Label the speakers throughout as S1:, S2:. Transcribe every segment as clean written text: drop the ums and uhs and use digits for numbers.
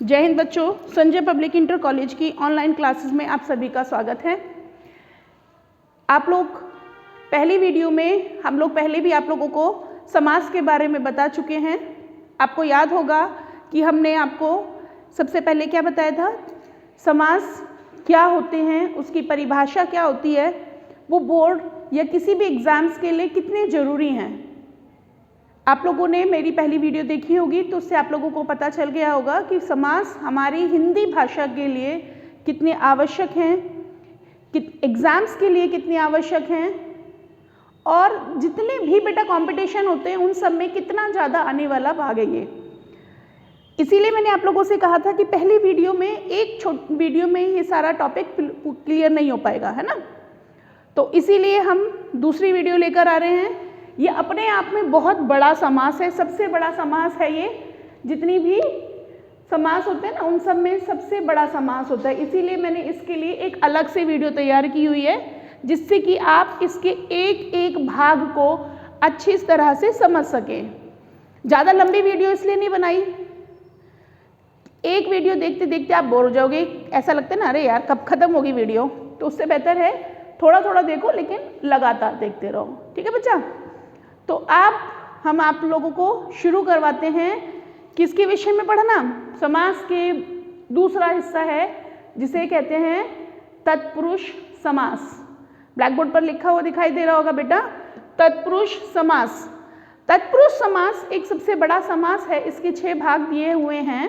S1: जय हिंद बच्चों, Sanjay public inter college की ऑनलाइन क्लासेस में आप सभी का स्वागत है। आप लोग पहली वीडियो में हम लोग पहले भी आप लोगों को समास के बारे में बता चुके हैं। आपको याद होगा कि हमने आपको सबसे पहले क्या बताया था, समास क्या होते हैं, उसकी परिभाषा क्या होती है, वो बोर्ड या किसी भी एग्ज़ाम्स के लिए कितने ज़रूरी हैं। आप लोगों ने मेरी पहली वीडियो देखी होगी तो उससे आप लोगों को पता चल गया होगा कि समास हमारी हिंदी भाषा के लिए कितने आवश्यक हैं, एग्ज़ाम्स के लिए कितने आवश्यक हैं, और जितने भी बेटा कंपटीशन होते हैं उन सब में कितना ज़्यादा आने वाला भाग है ये। इसीलिए मैंने आप लोगों से कहा था कि पहली वीडियो में एक छोटी वीडियो में ये सारा टॉपिक क्लियर नहीं हो पाएगा, है ना। तो इसीलिए हम दूसरी वीडियो लेकर आ रहे हैं। ये अपने आप में बहुत बड़ा समास है, सबसे बड़ा समास है ये। जितनी भी समास होते हैं ना उन सब में सबसे बड़ा समास होता है। इसीलिए मैंने इसके लिए एक अलग से वीडियो तैयार की हुई है, जिससे कि आप इसके एक एक भाग को अच्छी तरह से समझ सकें। ज़्यादा लंबी वीडियो इसलिए नहीं बनाई, एक वीडियो देखते देखते आप बोर हो जाओगे, ऐसा लगता है ना, अरे यार कब खत्म होगी वीडियो। तो उससे बेहतर है थोड़ा थोड़ा देखो लेकिन लगातार देखते रहो, ठीक है बच्चा। तो हम आप लोगों को शुरू करवाते हैं किसके विषय में पढ़ना। समास के दूसरा हिस्सा है जिसे कहते हैं तत्पुरुष समास। ब्लैक बोर्ड पर लिखा हुआ दिखाई दे रहा होगा बेटा, तत्पुरुष समास। तत्पुरुष समास एक सबसे बड़ा समास है। इसके 6 भाग दिए हुए हैं।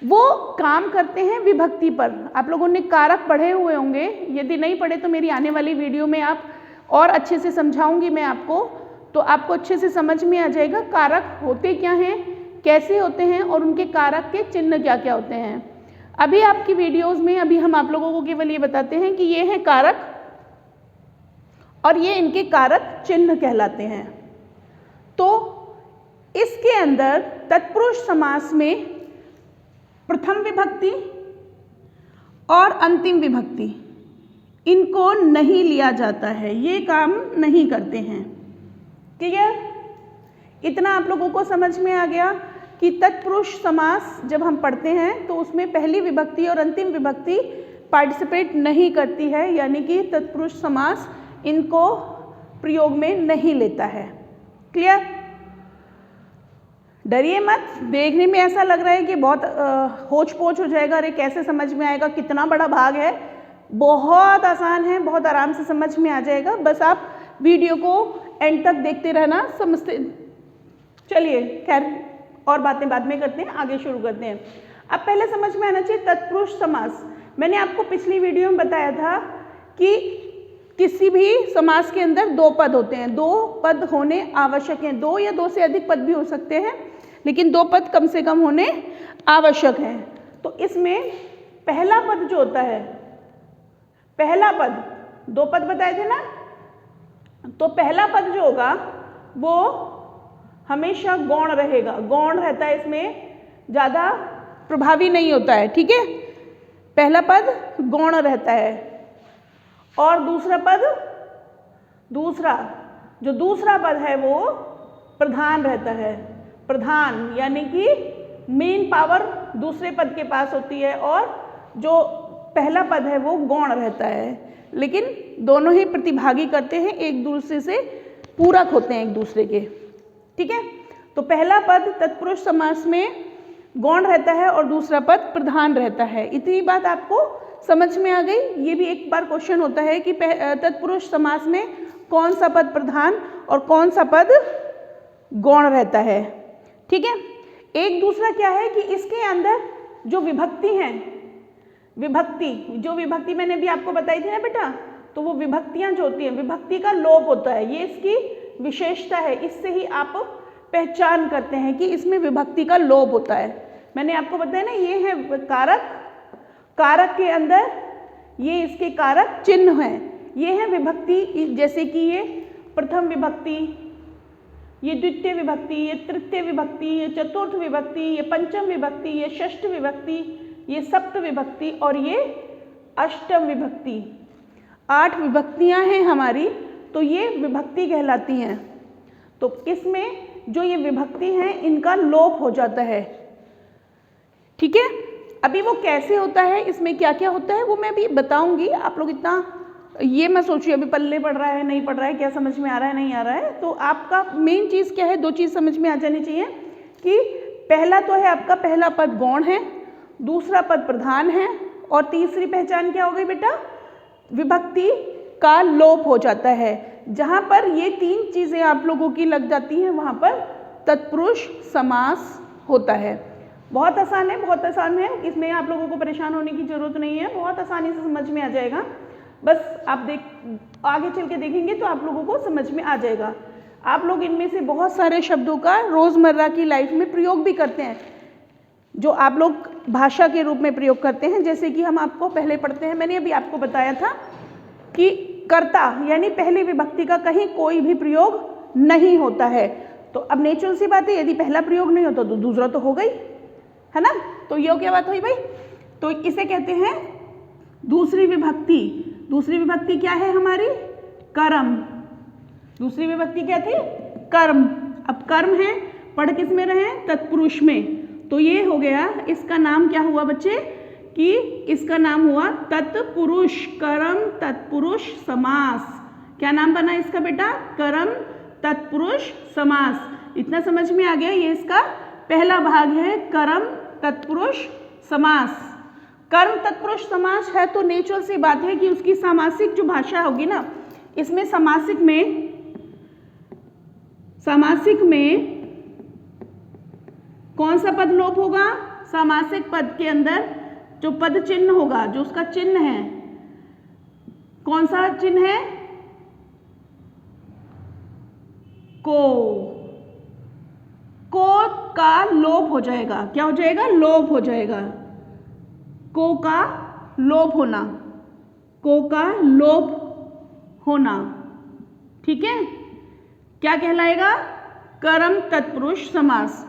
S1: वो काम करते हैं विभक्ति पर। आप लोगों ने कारक पढ़े हुए होंगे, यदि नहीं पढ़े तो मेरी आने वाली वीडियो में आप और अच्छे से समझाऊंगी मैं आपको, तो आपको अच्छे से समझ में आ जाएगा कारक होते क्या हैं, कैसे होते हैं और उनके कारक के चिन्ह क्या क्या होते हैं। अभी आपकी वीडियोस में अभी हम आप लोगों को केवल ये बताते हैं कि ये हैं कारक और ये इनके कारक चिन्ह कहलाते हैं। तो इसके अंदर तत्पुरुष समास में प्रथम विभक्ति और अंतिम विभक्ति इनको नहीं लिया जाता है, ये काम नहीं करते हैं। ठीक है, इतना आप लोगों को समझ में आ गया कि तत्पुरुष समास जब हम पढ़ते हैं तो उसमें पहली विभक्ति और अंतिम विभक्ति पार्टिसिपेट नहीं करती है, यानी कि तत्पुरुष समास इनको प्रयोग में नहीं लेता है। क्लियर? डरिए मत, देखने में ऐसा लग रहा है कि बहुत होच पोच हो जाएगा, अरे कैसे समझ में आएगा, कितना बड़ा भाग है। बहुत आसान है, बहुत आराम से समझ में आ जाएगा। बस आप वीडियो को एंड तक देखते रहना, समझते। चलिए खैर और बातें बाद में करते हैं, आगे शुरू करते हैं। अब पहले समझ में आना चाहिए तत्पुरुष समास। मैंने आपको पिछली वीडियो में बताया था कि किसी भी समास के अंदर 2 पद होते हैं, 2 पद होने आवश्यक हैं। 2 या 2 से अधिक पद भी हो सकते हैं, लेकिन 2 पद कम से कम होने आवश्यक हैं। तो इसमें पहला पद जो होता है, पहला पद, 2 पद बताए थे ना, तो पहला पद जो होगा वो हमेशा गौण रहेगा। गौण रहता है, इसमें ज़्यादा प्रभावी नहीं होता है। ठीक है, पहला पद गौण रहता है। और दूसरा पद, दूसरा पद है वो प्रधान रहता है। प्रधान यानी कि मेन पावर दूसरे पद के पास होती है और जो पहला पद है वो गौण रहता है। लेकिन दोनों ही प्रतिभागी करते हैं, एक दूसरे से पूरक होते हैं एक दूसरे के। ठीक है, तो पहला पद तत्पुरुष समास में गौण रहता है और दूसरा पद प्रधान रहता है। इतनी बात आपको समझ में आ गई। ये भी एक बार क्वेश्चन होता है कि तत्पुरुष समास में कौन सा पद प्रधान और कौन सा पद गौण रहता है। ठीक है, एक दूसरा क्या है कि इसके अंदर जो विभक्ति हैं, जो विभक्ति मैंने भी आपको बताई थी ना बेटा, तो वो विभक्तियां जो होती हैं, विभक्ति का लोप होता है। ये इसकी विशेषता है, इससे ही आप पहचान करते हैं कि इसमें विभक्ति का लोप होता है। मैंने आपको बताया ना, ये है कारक, कारक के अंदर ये इसके कारक चिन्ह हैं। ये है विभक्ति, जैसे कि ये प्रथम विभक्ति, ये द्वितीय विभक्ति, ये तृतीय विभक्ति, ये चतुर्थ विभक्ति, ये पंचम विभक्ति, ये षष्ठ विभक्ति, ये सप्त विभक्ति और ये अष्टम विभक्ति। 8 विभक्तियां हैं हमारी, तो ये विभक्ति कहलाती हैं। तो इसमें जो ये विभक्ति हैं इनका लोप हो जाता है। ठीक है, अभी वो कैसे होता है, इसमें क्या क्या होता है वो मैं अभी बताऊंगी। आप लोग इतना ये मत सोचिए अभी पल्ले पड़ रहा है नहीं पड़ रहा है, क्या समझ में आ रहा है नहीं आ रहा है। तो आपका मेन चीज़ क्या है, दो चीज़ समझ में आ जानी चाहिए कि पहला तो है आपका पहला पद गौण है, दूसरा पद प्रधान है, और तीसरी पहचान क्या हो गई बेटा, विभक्ति का लोप हो जाता है। जहाँ पर ये तीन चीज़ें आप लोगों की लग जाती हैं वहाँ पर तत्पुरुष समास होता है। बहुत आसान है, बहुत आसान है, इसमें आप लोगों को परेशान होने की जरूरत नहीं है, बहुत आसानी से समझ में आ जाएगा। बस आप आगे चल के देखेंगे तो आप लोगों को समझ में आ जाएगा। आप लोग इनमें से बहुत सारे शब्दों का रोज़मर्रा की लाइफ में प्रयोग भी करते हैं, जो आप लोग भाषा के रूप में प्रयोग करते हैं। जैसे कि हम आपको पहले पढ़ते हैं, मैंने अभी आपको बताया था कि कर्ता यानी पहली विभक्ति का कहीं कोई भी प्रयोग नहीं होता है। तो अब नेचुरल सी बात है, यदि पहला प्रयोग नहीं होता तो दूसरा तो हो गई, है ना। तो ये क्या बात हुई भाई, तो इसे कहते हैं दूसरी विभक्ति। दूसरी विभक्ति क्या है हमारी, कर्म। दूसरी विभक्ति क्या थी, कर्म। अब कर्म है, पढ़ किस में रहे, तत्पुरुष में। तो ये हो गया, इसका नाम क्या हुआ बच्चे कि इसका नाम हुआ तत्पुरुष, कर्म तत्पुरुष समास। क्या नाम बना इसका बेटा, कर्म तत्पुरुष समास। इतना समझ में आ गया, ये इसका पहला भाग है, कर्म तत्पुरुष समास। कर्म तत्पुरुष समास है तो नेचुरल सी बात है कि उसकी सामासिक जो भाषा होगी ना, इसमें सामासिक में कौन सा पद लोप होगा, सामासिक पद के अंदर जो पद चिन्ह होगा, जो उसका चिन्ह है, कौन सा चिन्ह है, को का लोप हो जाएगा। क्या हो जाएगा, लोप हो जाएगा। को का लोप होना, को का लोप होना, ठीक है। क्या कहलाएगा, कर्म तत्पुरुष समास,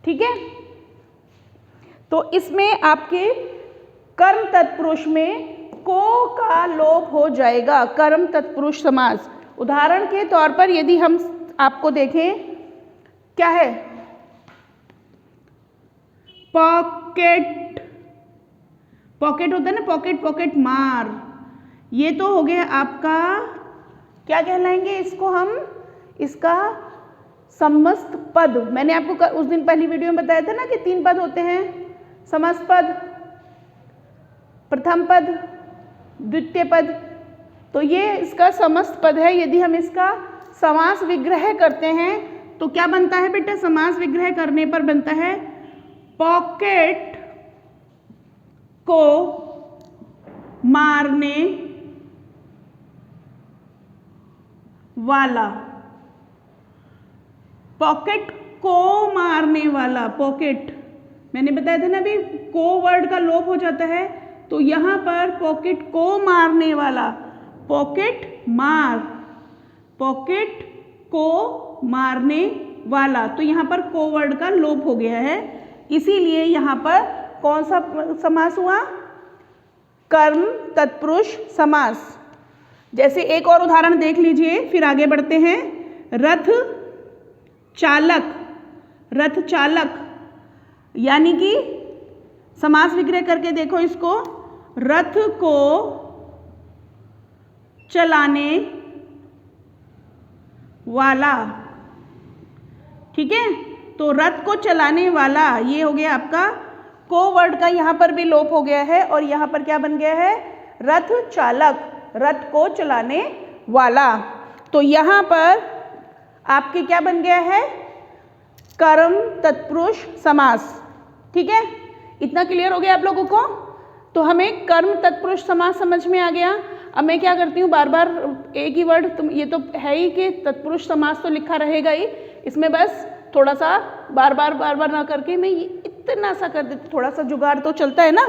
S1: ठीक है। तो इसमें आपके कर्म तत्पुरुष में को का लोप हो जाएगा, कर्म तत्पुरुष समास। उदाहरण के तौर पर यदि हम आपको देखें, क्या है, पॉकेट, पॉकेट होता है ना, पॉकेट पॉकेट मार, ये तो हो गया आपका, क्या कहलाएंगे इसको हम, इसका समस्त पद। मैंने आपको उस दिन पहली वीडियो में बताया था ना कि तीन पद होते हैं, समस्त पद, प्रथम पद, द्वितीय पद। तो ये इसका समस्त पद है। यदि हम इसका समास विग्रह करते हैं तो क्या बनता है बेटा, समास विग्रह करने पर बनता है पॉकेट को मारने वाला, पॉकेट को मारने वाला। पॉकेट मैंने बताया था ना अभी, को वर्ड का लोप हो जाता है, तो यहाँ पर पॉकेट को मारने वाला, पॉकेट मार, पॉकेट को मारने वाला। तो यहाँ पर को वर्ड का लोप हो गया है, इसीलिए यहाँ पर कौन सा समास हुआ, कर्म तत्पुरुष समास। जैसे एक और उदाहरण देख लीजिए, फिर आगे बढ़ते हैं। रथ चालक, रथ चालक यानी कि समास विग्रह करके देखो इसको, रथ को चलाने वाला, ठीक है। तो रथ को चलाने वाला ये हो गया आपका, को वर्ड का यहाँ पर भी लोप हो गया है और यहाँ पर क्या बन गया है, रथ चालक, रथ को चलाने वाला। तो यहाँ पर आपके क्या बन गया है, कर्म तत्पुरुष समास, ठीक है। इतना क्लियर हो गया आप लोगों को। तो हमें कर्म तत्पुरुष समास समझ में आ गया। अब मैं क्या करती हूँ, बार बार एक ही वर्ड, तुम ये तो है ही कि तत्पुरुष समास तो लिखा रहेगा ही, इसमें बस थोड़ा सा बार बार ना करके मैं इतना सा कर देती, थोड़ा सा जुगाड़ तो चलता है ना।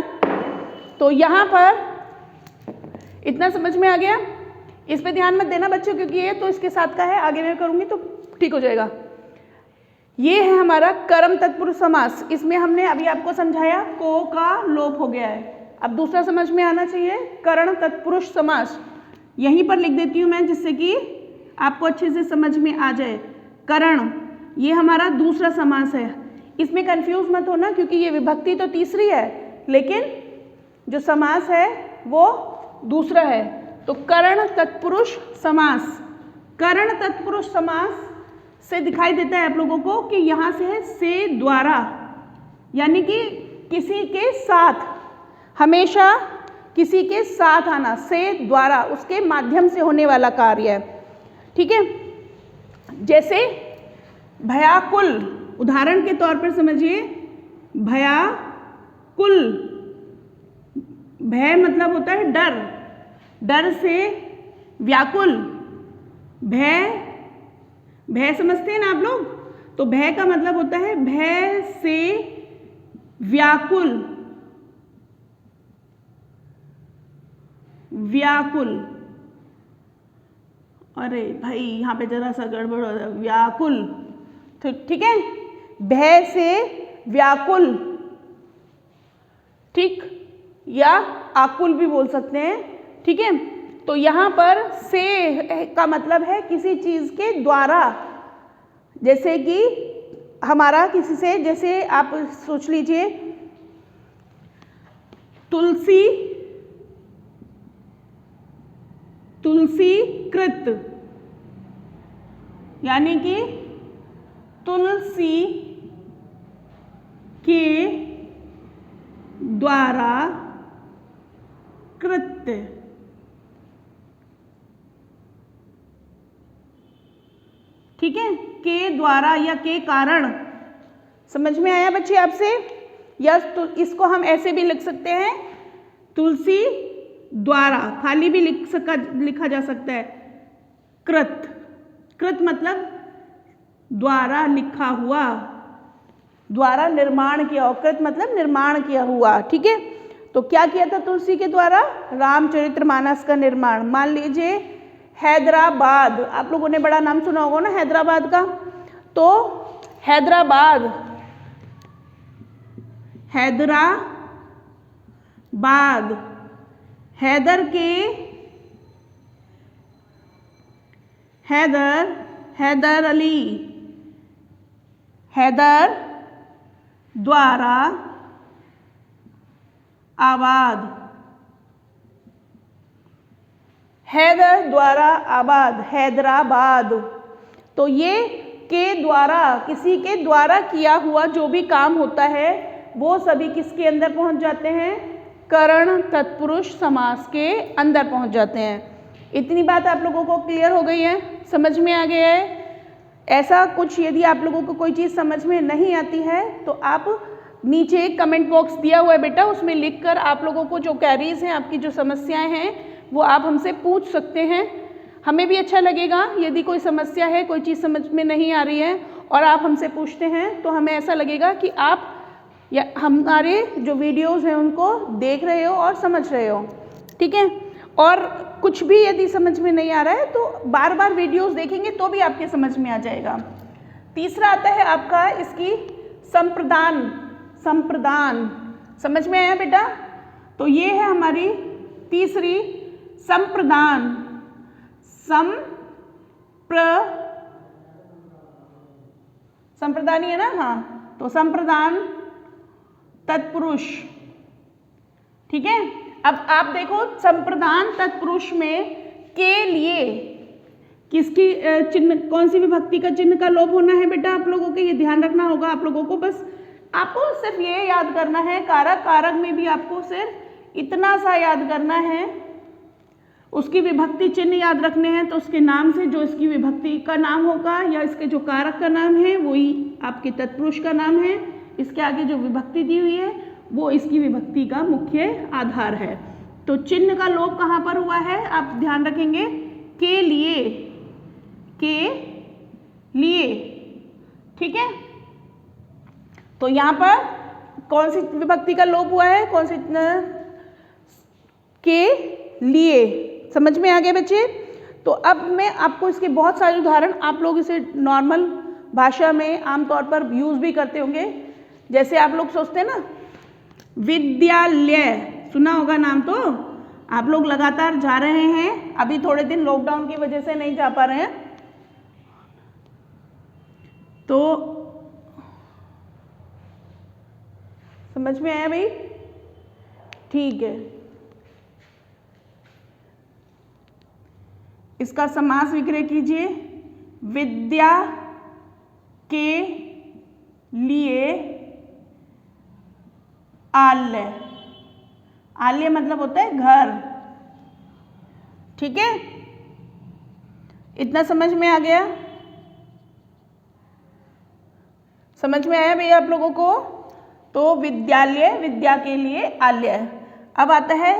S1: तो यहाँ पर इतना समझ में आ गया, इस पे ध्यान मत देना बच्चों, क्योंकि ये तो इसके साथ का है, आगे मैं करूँगी तो ठीक हो जाएगा। ये है हमारा कर्म तत्पुरुष समास। इसमें हमने अभी आपको समझाया को का लोप हो गया है। अब दूसरा समझ में आना चाहिए, कर्ण तत्पुरुष समास। यहीं पर लिख देती हूँ मैं, जिससे कि आपको अच्छे से समझ में आ जाए। कर्ण ये हमारा दूसरा समास है। इसमें कंफ्यूज मत होना क्योंकि ये विभक्ति तो तीसरी है लेकिन जो समास है वो दूसरा है। तो कर्ण तत्पुरुष समास, कर्ण तत्पुरुष समास से दिखाई देता है आप लोगों को कि यहाँ से है से द्वारा, यानी कि किसी के साथ, हमेशा किसी के साथ आना, से द्वारा, उसके माध्यम से होने वाला कार्य है। ठीक है, जैसे भयाकुल, उदाहरण के तौर पर समझिए, भयाकुल, भय मतलब होता है डर, डर से व्याकुल, भय, भय समझते हैं ना आप लोग, तो भय का मतलब होता है भय से व्याकुल, व्याकुल। अरे भाई यहाँ पे जरा सा गड़बड़ हो रहा है, व्याकुल, तो ठीक है, भय से व्याकुल, ठीक, या आकुल भी बोल सकते हैं। ठीक है, तो यहाँ पर से का मतलब है किसी चीज के द्वारा, जैसे कि हमारा किसी से, जैसे आप सोच लीजिए तुलसी, तुलसी कृत, यानी कि तुलसी के द्वारा कृत्य, ठीक है, के द्वारा या के कारण। समझ में आया बच्चे आपसे? या तो इसको हम ऐसे भी लिख सकते हैं, तुलसी द्वारा, खाली भी लिखा जा सकता है, कृत, कृत मतलब द्वारा लिखा हुआ, द्वारा निर्माण किया हुआ, कृत मतलब निर्माण किया हुआ। ठीक है, तो क्या किया था तुलसी के द्वारा? रामचरितमानस का निर्माण। मान लीजिए हैदराबाद, आप लोगों ने बड़ा नाम सुना होगा ना हैदराबाद का, तो हैदराबाद, हैदराबाद, हैदर के, हैदर, हैदर अली, हैदर द्वारा आबाद, हैदर द्वारा आबाद, हैदराबाद। तो ये के द्वारा, किसी के द्वारा किया हुआ जो भी काम होता है वो सभी किसके अंदर पहुंच जाते हैं? कर्ण तत्पुरुष समास के अंदर पहुंच जाते हैं। इतनी बात आप लोगों को क्लियर हो गई है, समझ में आ गया है? ऐसा कुछ यदि आप लोगों को कोई चीज़ समझ में नहीं आती है तो आप नीचे एक कमेंट बॉक्स दिया हुआ है बेटा, उसमें लिखकर आप लोगों को जो क्वेरीज हैं, आपकी जो समस्याएं हैं वो आप हमसे पूछ सकते हैं। हमें भी अच्छा लगेगा यदि कोई समस्या है, कोई चीज़ समझ में नहीं आ रही है और आप हमसे पूछते हैं, तो हमें ऐसा लगेगा कि आप या हमारे जो वीडियोस हैं उनको देख रहे हो और समझ रहे हो। ठीक है, और कुछ भी यदि समझ में नहीं आ रहा है तो बार बार वीडियोस देखेंगे तो भी आपके समझ में आ जाएगा। तीसरा आता है आपका इसकी संप्रदान, संप्रदान, समझ में आया बेटा? तो ये है हमारी तीसरी संप्रदान, संप्रदान ही है ना? हाँ, तो संप्रदान तत्पुरुष। ठीक है, अब आप देखो संप्रदान तत्पुरुष में के लिए किसकी चिन्ह, कौन सी विभक्ति का चिन्ह का लोप होना है बेटा? आप लोगों को ये ध्यान रखना होगा। आप लोगों को बस आपको सिर्फ ये याद करना है, कारक, कारक में भी आपको सिर्फ इतना सा याद करना है, उसकी विभक्ति चिन्ह याद रखने हैं। तो उसके नाम से जो इसकी विभक्ति का नाम होगा या इसके जो कारक का नाम है वही आपके तत्पुरुष का नाम है। इसके आगे जो विभक्ति दी हुई है वो इसकी विभक्ति का मुख्य आधार है। तो चिन्ह का लोप कहाँ पर हुआ है आप ध्यान रखेंगे? के लिए, के लिए। ठीक है, तो यहाँ पर कौन सी विभक्ति का लोप हुआ है? कौन सी? के लिए। समझ में आ गया बच्चे? तो अब मैं आपको इसके बहुत सारे उदाहरण, आप लोग इसे नॉर्मल भाषा में आमतौर पर यूज भी करते होंगे। जैसे आप लोग सोचते हैं ना विद्यालय, सुना होगा नाम, तो आप लोग लगातार जा रहे हैं, अभी थोड़े दिन लॉकडाउन की वजह से नहीं जा पा रहे हैं, तो समझ में आया भाई? ठीक है, इसका समास विग्रह कीजिए। विद्या के लिए आल्य, आल्य मतलब होता है घर। ठीक है, इतना समझ में आ गया? समझ में आया भैया आप लोगों को? तो विद्यालय, विद्या के लिए आल्य। अब आता है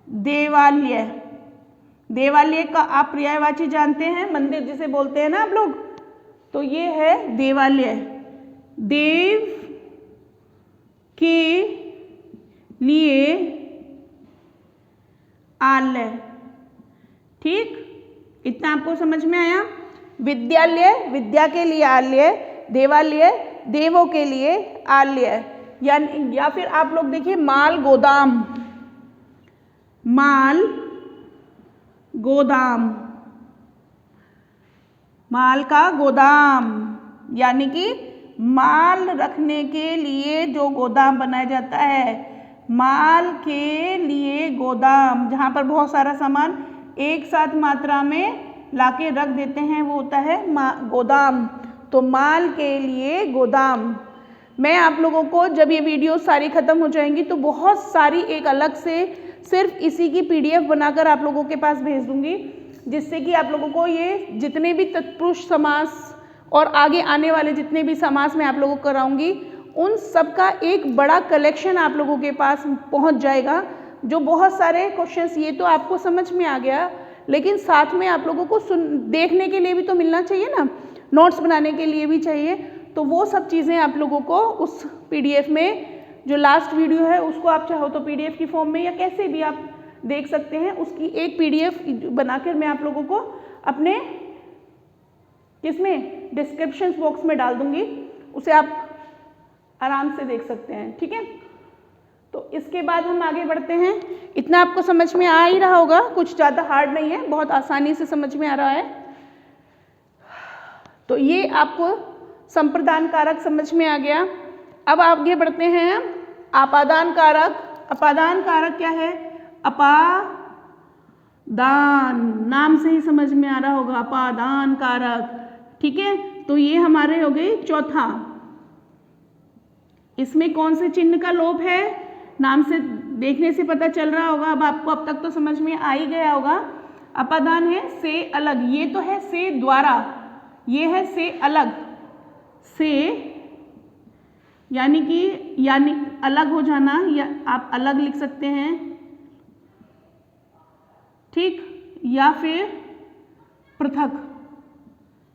S1: देवालय। देवालय का आप पर्यायवाची जानते हैं, मंदिर जिसे बोलते हैं ना आप लोग, तो ये है देवालय। देव के लिए आल्य। ठीक, इतना आपको समझ में आया? विद्यालय, विद्या के लिए आल्य, देवालय, देवों के लिए आल्य। या फिर आप लोग देखिए माल गोदाम, माल गोदाम, माल का गोदाम, यानी कि माल रखने के लिए जो गोदाम बनाया जाता है, माल के लिए गोदाम, जहाँ पर बहुत सारा सामान एक साथ मात्रा में लाके रख देते हैं, वो होता है गोदाम। तो माल के लिए गोदाम। मैं आप लोगों को जब ये वीडियो सारी ख़त्म हो जाएंगी तो बहुत सारी एक अलग से सिर्फ इसी की PDF बनाकर आप लोगों के पास भेज दूंगी, जिससे कि आप लोगों को ये जितने भी तत्पुरुष समास और आगे आने वाले जितने भी समास मैं आप लोगों को कराऊंगी, उन सब का एक बड़ा कलेक्शन आप लोगों के पास पहुंच जाएगा। जो बहुत सारे क्वेश्चंस, ये तो आपको समझ में आ गया, लेकिन साथ में आप लोगों को देखने के लिए भी तो मिलना चाहिए ना, नोट्स बनाने के लिए भी चाहिए। तो वो सब चीज़ें आप लोगों को उस PDF में, जो लास्ट वीडियो है उसको आप चाहो तो PDF की फॉर्म में या कैसे भी आप देख सकते हैं, उसकी एक PDF बनाकर मैं आप लोगों को अपने किसमें, डिस्क्रिप्शन बॉक्स में डाल दूंगी, उसे आप आराम से देख सकते हैं। ठीक है, तो इसके बाद हम आगे बढ़ते हैं। इतना आपको समझ में आ ही रहा होगा, कुछ ज़्यादा हार्ड नहीं है, बहुत आसानी से समझ में आ रहा है। तो ये आपको संप्रदान कारक समझ में आ गया। अब आगे बढ़ते हैं आपादान कारक। अपादान कारक क्या है? अपादान, नाम से ही समझ में आ रहा होगा, अपादान कारक। ठीक है, तो ये हमारे हो गए चौथा। इसमें कौन से चिन्ह का लोप है? नाम से देखने से पता चल रहा होगा, अब आपको अब तक तो समझ में आ ही गया होगा। अपादान है से अलग, ये तो है से द्वारा, ये है से अलग, से यानी अलग हो जाना, या आप अलग लिख सकते हैं। ठीक, या फिर पृथक,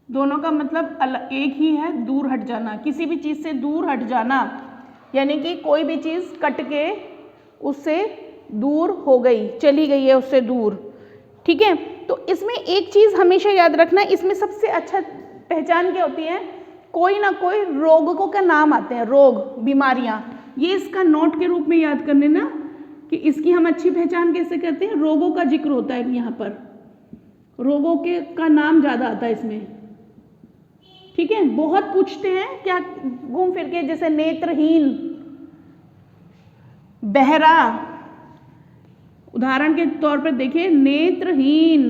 S1: दोनों का मतलब अलग एक ही है, दूर हट जाना, किसी भी चीज़ से दूर हट जाना, यानी कि कोई भी चीज़ कट के उससे दूर हो गई, चली गई है उससे दूर। ठीक है, तो इसमें एक चीज़ हमेशा याद रखना, इसमें सबसे अच्छा पहचान क्या होती है? कोई ना कोई रोगों का नाम आते हैं, रोग, बीमारियां। ये इसका नोट के रूप में याद कर लेना कि इसकी हम अच्छी पहचान कैसे करते हैं। रोगों का जिक्र होता है यहाँ पर, रोगों के का नाम ज़्यादा आता है इसमें। ठीक है, बहुत पूछते हैं क्या घूम फिर के, जैसे नेत्रहीन, बहरा, उदाहरण के तौर पर देखिए नेत्रहीन,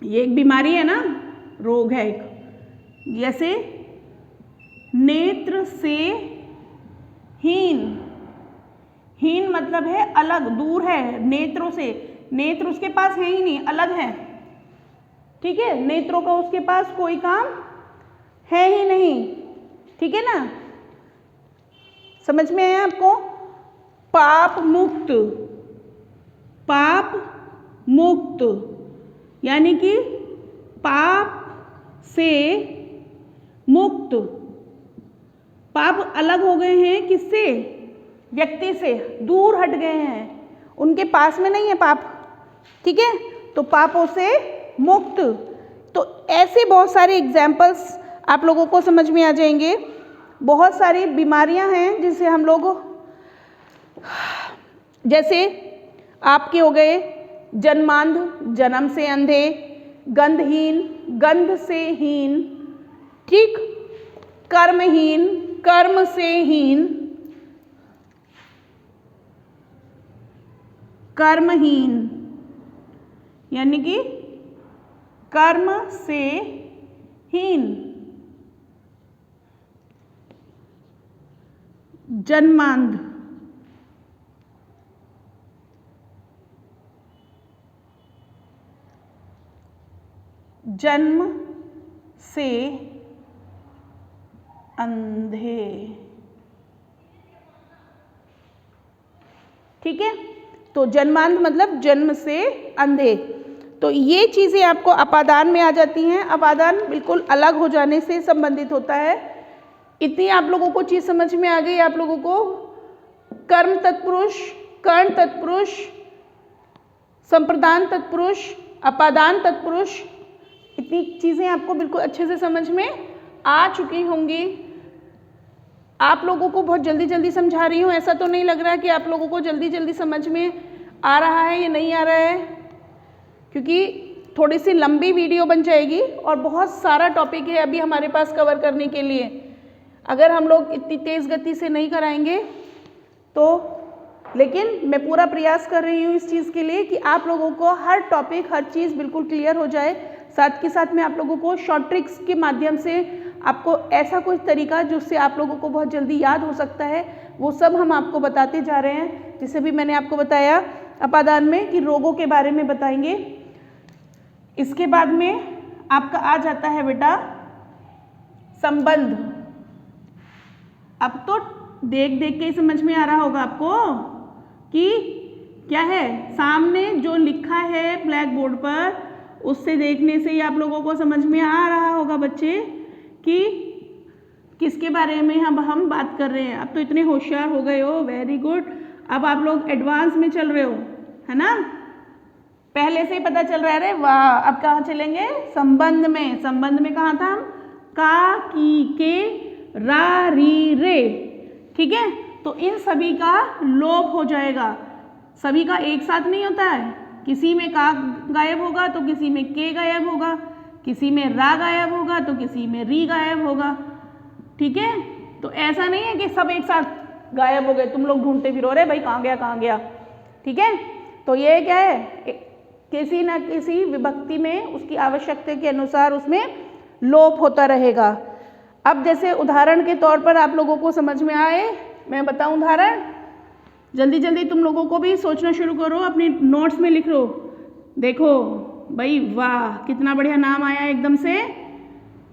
S1: ये एक बीमारी है ना, रोग है एक। जैसे नेत्र से हीन, हीन मतलब है अलग, दूर है नेत्रों से, नेत्र उसके पास है ही नहीं, अलग है। ठीक है, नेत्रों का उसके पास कोई काम है ही नहीं। ठीक है ना, समझ में आया आपको? पाप मुक्त, पाप मुक्त यानी कि पाप से मुक्त, पाप अलग हो गए हैं किससे? व्यक्ति से, दूर हट गए हैं, उनके पास में नहीं है पाप। ठीक है, तो पापों से मुक्त। तो ऐसे बहुत सारे एग्जाम्पल्स आप लोगों को समझ में आ जाएंगे। बहुत सारी बीमारियां हैं जिसे हम लोग, जैसे आपके हो गए जन्मांध, जन्म से अंधे, गंधहीन, गंध से हीन, ठीक, कर्महीन, कर्म से हीन, कर्महीन, यानी कि कर्म से हीन, जन्मांध, जन्म से अंधे। ठीक है, तो जन्मांध मतलब जन्म से अंधे। तो ये चीज़ें आपको अपादान में आ जाती हैं। अपादान बिल्कुल अलग हो जाने से संबंधित होता है। इतनी आप लोगों को चीज़ समझ में आ गई। आप लोगों को कर्म तत्पुरुष, कर्ण तत्पुरुष, संप्रदान तत्पुरुष, अपादान तत्पुरुष, इतनी चीज़ें आपको बिल्कुल अच्छे से समझ में आ चुकी होंगी। आप लोगों को बहुत जल्दी जल्दी समझा रही हूँ, ऐसा तो नहीं लग रहा है कि आप लोगों को जल्दी जल्दी समझ में आ रहा है या नहीं आ रहा है, क्योंकि थोड़ी सी लंबी वीडियो बन जाएगी और बहुत सारा टॉपिक है अभी हमारे पास कवर करने के लिए। अगर हम लोग इतनी तेज़ गति से नहीं कराएंगे तो, लेकिन मैं पूरा प्रयास कर रही हूँ इस चीज़ के लिए कि आप लोगों को हर टॉपिक, हर चीज़ बिल्कुल क्लियर हो जाए। साथ के साथ में आप लोगों को शॉर्ट ट्रिक्स के माध्यम से आपको ऐसा कोई तरीका जिससे आप लोगों को बहुत जल्दी याद हो सकता है, वो सब हम आपको बताते जा रहे हैं। जैसे भी मैंने आपको बताया अपादान में कि रोगों के बारे में बताएंगे। इसके बाद में आपका आ जाता है बेटा संबंध। अब तो देख देख के ही समझ में आ रहा होगा आपको कि क्या है, सामने जो लिखा है ब्लैक बोर्ड पर उससे देखने से ही आप लोगों को समझ में आ रहा होगा बच्चे कि किसके बारे में हम बात कर रहे हैं। अब तो इतने होशियार हो गए हो, वेरी गुड। अब आप लोग एडवांस में चल रहे हो, है ना। पहले से ही पता चल रहा है, अरे वाह। अब कहाँ चलेंगे, संबंध में। संबंध में कहाँ था हम, का, की, के, रा, री, रे। ठीक है, तो इन सभी का लोप हो जाएगा। सभी का एक साथ नहीं होता है, किसी में का गायब होगा तो किसी में के गायब होगा, किसी में रा गायब होगा तो किसी में री गायब होगा। ठीक है, तो ऐसा नहीं है कि सब एक साथ गायब हो गए, तुम लोग ढूंढते फिरो, रहे भाई कहाँ गया कहाँ गया। ठीक है, तो ये क्या है, किसी न किसी विभक्ति में उसकी आवश्यकता के अनुसार उसमें लोप होता रहेगा। अब जैसे उदाहरण के तौर पर आप लोगों को समझ में आए, मैं बताऊं उदाहरण। जल्दी जल्दी तुम लोगों को भी सोचना शुरू करो, अपनी नोट्स में लिख लो। देखो भाई, वाह कितना बढ़िया नाम आया एकदम से,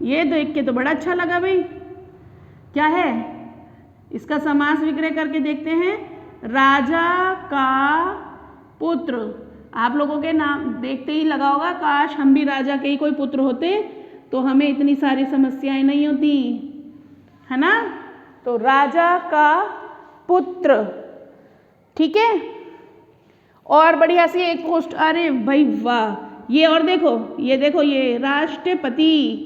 S1: ये देख के तो बड़ा अच्छा लगा भाई। क्या है, इसका समास विग्रह करके देखते हैं। राजा का पुत्र। आप लोगों के नाम देखते ही लगा होगा, काश हम भी राजा के ही कोई पुत्र होते तो हमें इतनी सारी समस्याएं नहीं होती, है ना। तो राजा का पुत्र। ठीक है, और बढ़िया सी एक पोस्ट, अरे भाई वाह, ये और देखो, ये देखो, ये राष्ट्रपति।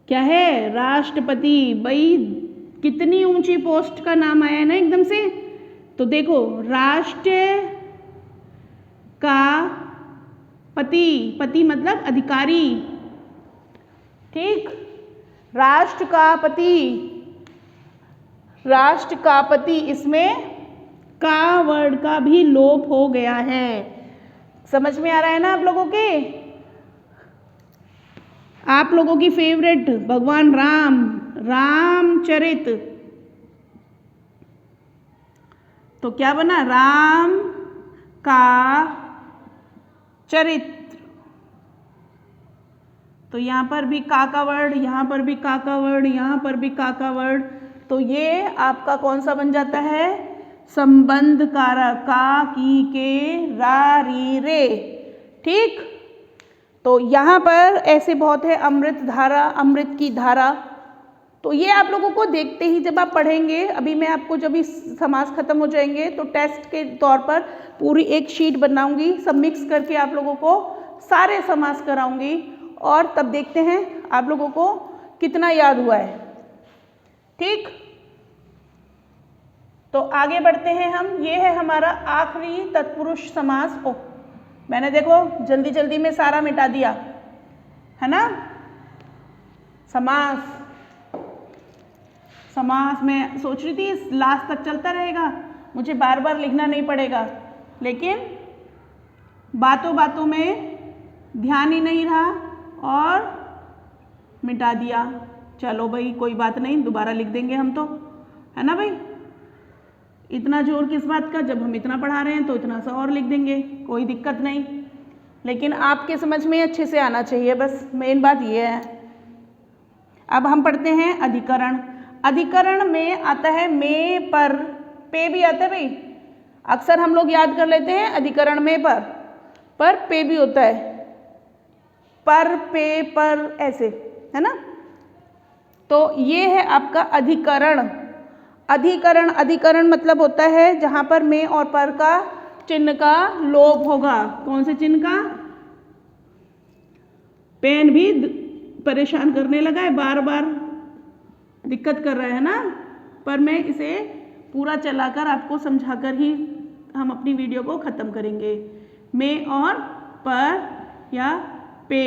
S1: क्या है, राष्ट्रपति। भाई कितनी ऊंची पोस्ट का नाम आया है ना एकदम से। तो देखो, राष्ट्र का पति, पति मतलब अधिकारी। ठीक, राष्ट्र का पति, राष्ट्र का पति, इसमें का वर्ड का भी लोप हो गया है। समझ में आ रहा है ना आप लोगों के। आप लोगों की फेवरेट भगवान राम, रामचरित। तो क्या बना, राम का चरित्र। तो यहाँ पर भी का वर्ड, यहाँ पर भी का वर्ड, यहाँ पर भी का वर्ड। तो ये आपका कौन सा बन जाता है, संबंध कारक, का, की, के, रा, री, रे। ठीक, तो यहाँ पर ऐसे बहुत है, अमृत धारा, अमृत की धारा। तो ये आप लोगों को देखते ही जब आप पढ़ेंगे, अभी मैं आपको जब इस समास खत्म हो जाएंगे तो टेस्ट के तौर पर पूरी एक शीट बनाऊंगी, सब मिक्स करके आप लोगों को सारे समास कराऊंगी और तब देखते हैं आप लोगों को कितना याद हुआ है। ठीक, तो आगे बढ़ते हैं हम। ये है हमारा आखिरी तत्पुरुष समास। ओ, मैंने देखो जल्दी जल्दी में सारा मिटा दिया, है ना। समास, समास में सोच रही थी लास्ट तक चलता रहेगा, मुझे बार बार लिखना नहीं पड़ेगा, लेकिन बातों बातों में ध्यान ही नहीं रहा और मिटा दिया। चलो भाई कोई बात नहीं, दोबारा लिख देंगे हम तो, है ना भाई। इतना जोर किस बात का, जब हम इतना पढ़ा रहे हैं तो इतना सा और लिख देंगे, कोई दिक्कत नहीं, लेकिन आपके समझ में अच्छे से आना चाहिए, बस मेन बात ये है। अब हम पढ़ते हैं अधिकरण। अधिकरण में आता है में, पर, पे भी आता है भाई। अक्सर हम लोग याद कर लेते हैं अधिकरण में पर पे भी होता है, पर, पे, पर, ऐसे, है ना। तो ये है आपका अधिकरण। अधिकरण, अधिकरण मतलब होता है जहाँ पर में और पर का चिन्ह का लोप होगा। कौन से चिन्ह का? पेन भी परेशान करने लगा है, बार बार दिक्कत कर रहा है ना, पर मैं इसे पूरा चलाकर आपको समझाकर ही हम अपनी वीडियो को ख़त्म करेंगे। में और पर या पे,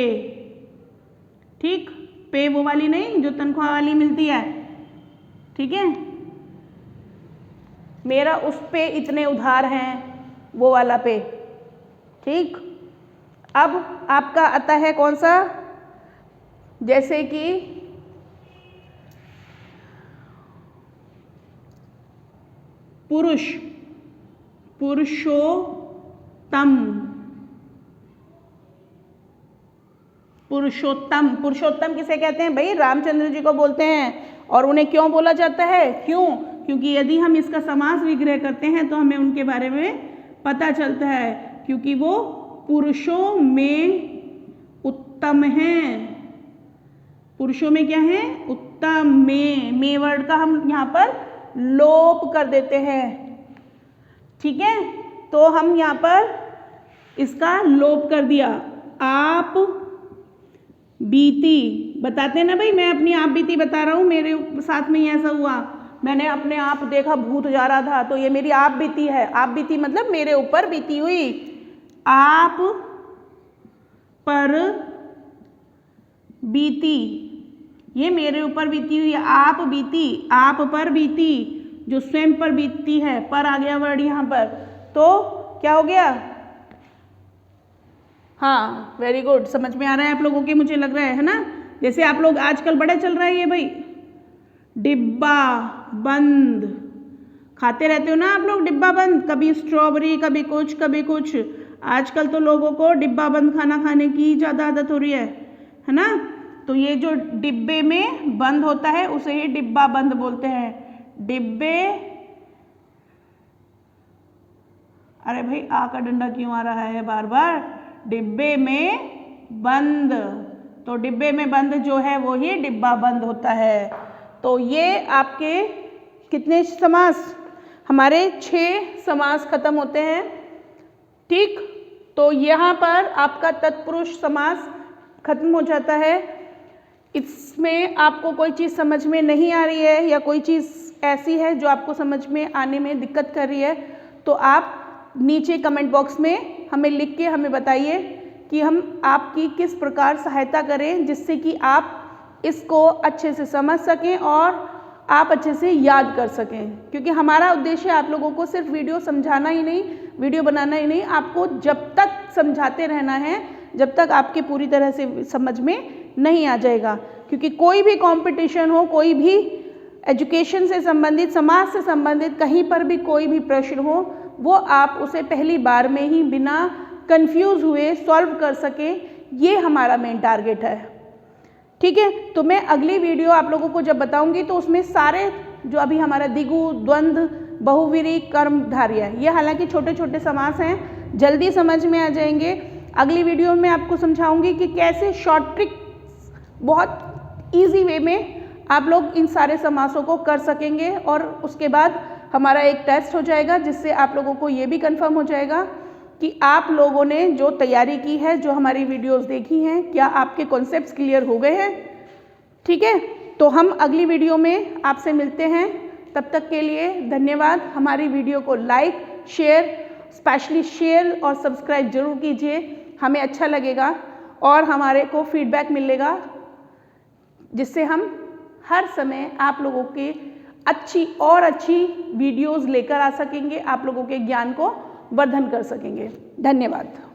S1: ठीक। पे वो वाली नहीं जो तनख्वाह वाली मिलती है, ठीक है। मेरा उस पे इतने उधार हैं, वो वाला पे, ठीक। अब आपका आता है कौन सा, जैसे कि पुरुष, पुरुषोत्तम, पुरुषोत्तम। पुरुषोत्तम किसे कहते हैं भाई? रामचंद्र जी को बोलते हैं। और उन्हें क्यों बोला जाता है? क्यों? क्योंकि यदि हम इसका समास विग्रह करते हैं तो हमें उनके बारे में पता चलता है, क्योंकि वो पुरुषों में उत्तम हैं। पुरुषों में क्या है? उत्तम। में वर्ड का हम यहाँ पर लोप कर देते हैं, ठीक है। तो हम यहाँ पर इसका लोप कर दिया। आप बीती, बताते ना भाई, मैं अपनी आप बीती बता रहा हूँ, मेरे साथ में ही ऐसा हुआ, मैंने अपने आप देखा भूत जा रहा था, तो ये मेरी आप बीती है। आप बीती मतलब मेरे ऊपर बीती हुई। आप पर बीती, ये मेरे ऊपर बीती हुई है। आप बीती, आप पर बीती, जो स्वयं पर बीतती है, पर आ गया वर्ड यहाँ पर, तो क्या हो गया? हाँ, वेरी गुड, समझ में आ रहा है आप लोगों के, मुझे लग रहा है ना। जैसे आप लोग आजकल बड़ा चल रहा है ये भाई, डिब्बा बंद, खाते रहते हो ना आप लोग डिब्बा बंद, कभी स्ट्रॉबेरी, कभी कुछ कभी कुछ। आजकल तो लोगों को डिब्बा बंद खाना खाने की ज़्यादा आदत हो रही है ना। तो ये जो डिब्बे में बंद होता है उसे ही डिब्बा बंद बोलते हैं। डिब्बे, अरे भाई आ का डंडा क्यों आ रहा है बार बार? डिब्बे में बंद, तो डिब्बे में बंद जो है वो ही डिब्बा बंद होता है। तो ये आपके कितने समास? हमारे 6 समास खत्म होते हैं, ठीक। तो यहाँ पर आपका तत्पुरुष समास खत्म हो जाता है। इसमें आपको कोई चीज़ समझ में नहीं आ रही है या कोई चीज़ ऐसी है जो आपको समझ में आने में दिक्कत कर रही है, तो आप नीचे कमेंट बॉक्स में हमें लिख के हमें बताइए कि हम आपकी किस प्रकार सहायता करें, जिससे कि आप इसको अच्छे से समझ सकें और आप अच्छे से याद कर सकें। क्योंकि हमारा उद्देश्य आप लोगों को सिर्फ वीडियो समझाना ही नहीं, वीडियो बनाना ही नहीं, आपको जब तक समझाते रहना है जब तक आपके पूरी तरह से समझ में नहीं आ जाएगा। क्योंकि कोई भी कंपटीशन हो, कोई भी एजुकेशन से संबंधित, समाज से संबंधित कहीं पर भी कोई भी प्रश्न हो, वो आप उसे पहली बार में ही बिना कंफ्यूज हुए सॉल्व कर सकें, ये हमारा मेन टारगेट है, ठीक है। तो मैं अगली वीडियो आप लोगों को जब बताऊंगी तो उसमें सारे जो अभी हमारा दिगु, द्वंद्व, बहुव्रीहि, कर्मधारय, ये हालांकि छोटे छोटे समास हैं, जल्दी समझ में आ जाएंगे। अगली वीडियो में आपको समझाऊंगी कि कैसे शॉर्ट ट्रिक बहुत ईजी वे में आप लोग इन सारे समासों को कर सकेंगे। और उसके बाद हमारा एक टेस्ट हो जाएगा, जिससे आप लोगों को ये भी कंफर्म हो जाएगा कि आप लोगों ने जो तैयारी की है, जो हमारी वीडियोस देखी हैं, क्या आपके कॉन्सेप्ट्स क्लियर हो गए हैं, ठीक है। तो हम अगली वीडियो में आपसे मिलते हैं, तब तक के लिए धन्यवाद। हमारी वीडियो को लाइक, शेयर, स्पेशली शेयर और सब्सक्राइब जरूर कीजिए, हमें अच्छा लगेगा और हमारे को फीडबैक मिलेगा, जिससे हम हर समय आप लोगों के अच्छी और अच्छी वीडियोस लेकर आ सकेंगे, आप लोगों के ज्ञान को वर्धन कर सकेंगे। धन्यवाद।